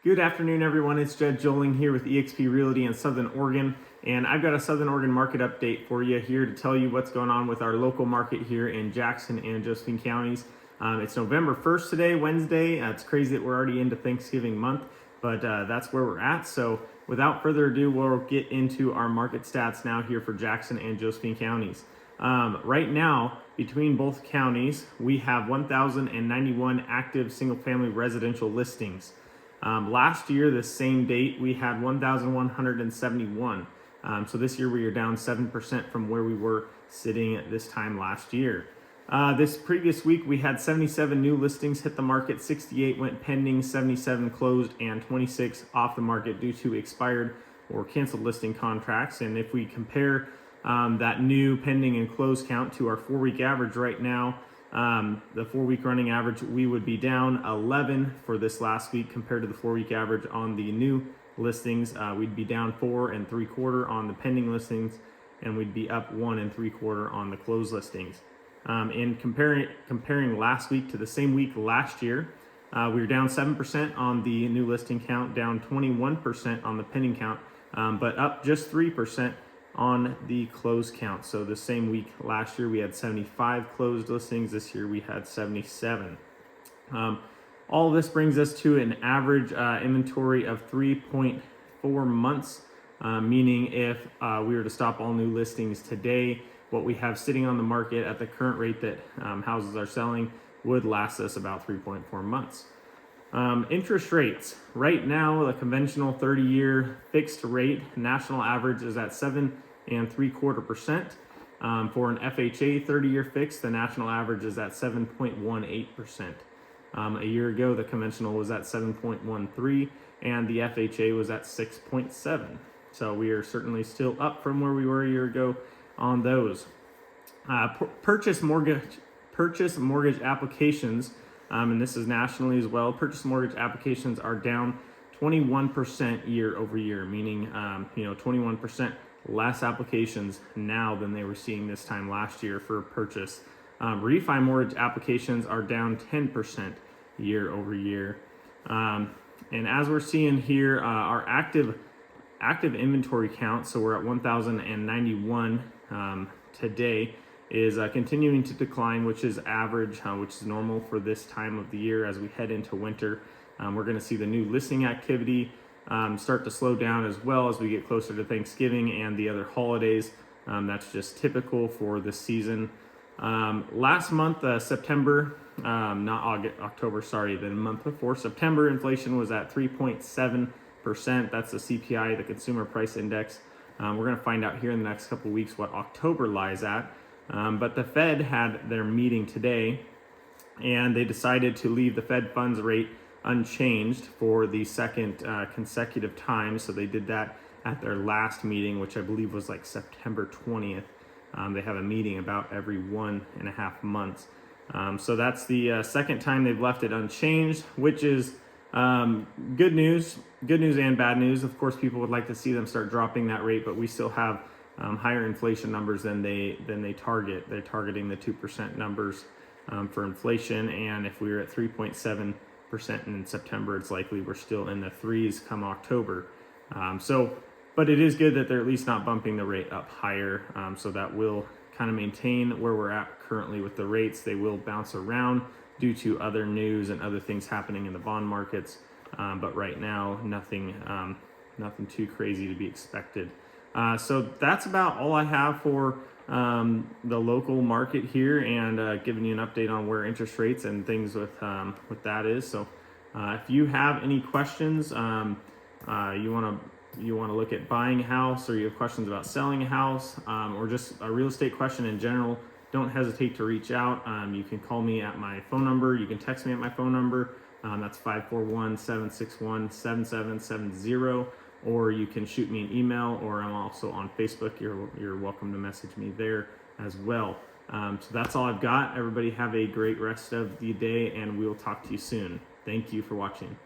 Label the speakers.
Speaker 1: Good afternoon, everyone. It's Jed Joling here with eXp Realty in Southern Oregon, and I've got a Southern Oregon market update for you here to tell you what's going on with our local market here in Jackson and Josephine counties. It's November 1st today, Wednesday. It's crazy that we're already into Thanksgiving month, but that's where we're at. So without further ado, we'll get into our market stats now here for Jackson and Josephine counties. Right now, between both counties, we have 1,091 active single-family residential listings. Last year, the same date, we had 1,171. So this year we are down 7% from where we were sitting at this time last year. This previous week, we had 77 new listings hit the market, 68 went pending, 77 closed, and 26 off the market due to expired or canceled listing contracts. And if we compare that new pending and closed count to our 4-week average right now, the 4-week running average, we would be down 11 for this last week compared to the 4-week average on the new listings. We'd be down 4 3/4 on the pending listings, and we'd be up 1 3/4 on the closed listings. In comparing last week to the same week last year, we were down 7% on the new listing count, down 21% on the pending count, but up just 3% on the closed count. So the same week last year we had 75 closed listings. This year we had 77. All of this brings us to an average inventory of 3.4 months, meaning if we were to stop all new listings today, what we have sitting on the market at the current rate that houses are selling would last us about 3.4 months. Interest rates. Right now, the conventional 30-year fixed rate national average is at 7 3/4%. For an FHA 30-year fixed, the national average is at 7.18%. A year ago, the conventional was at 7.13, and the FHA was at 6.7. So we are certainly still up from where we were a year ago on those. Purchase mortgage applications, and this is nationally as well. Purchase mortgage applications are down 21% year over year, meaning 21% less applications now than they were seeing this time last year for purchase. Refi mortgage applications are down 10% year over year. And as we're seeing here, our active inventory count, so we're at 1,091 today, is continuing to decline, which is average, which is normal for this time of the year as we head into winter. We're going to see the new listing activity start to slow down as well as we get closer to Thanksgiving and the other holidays. That's just typical for this season. Last month, September, not August, October, sorry, the month before September, inflation was at 3.7%. That's the CPI, the Consumer Price Index. We're going to find out here in the next couple of weeks what October lies at. But the Fed had their meeting today, and they decided to leave the Fed funds rate unchanged for the second consecutive time. So they did that at their last meeting, which I believe was like September 20th. They have a meeting about every 1.5 months. So that's the second time they've left it unchanged, which is good news and bad news. Of course, people would like to see them start dropping that rate, but we still have higher inflation numbers than they target. They're targeting the 2% numbers for inflation, and if we were at 3.7% in September, it's likely we're still in the 3s come October. But it is good that they're at least not bumping the rate up higher, so that will kind of maintain where we're at currently with the rates. They will bounce around due to other news and other things happening in the bond markets, but right now nothing too crazy to be expected. So that's about all I have for the local market here, and giving you an update on where interest rates and things with that is. So if you have any questions, you want to look at buying a house, or you have questions about selling a house, or just a real estate question in general, don't hesitate to reach out. You can call me at my phone number. You can text me at my phone number. That's 541-761-7770. Or you can shoot me an email, or I'm also on Facebook. You're welcome to message me there as well. So that's all I've got. Everybody have a great rest of the day, and we'll talk to you soon. Thank you for watching.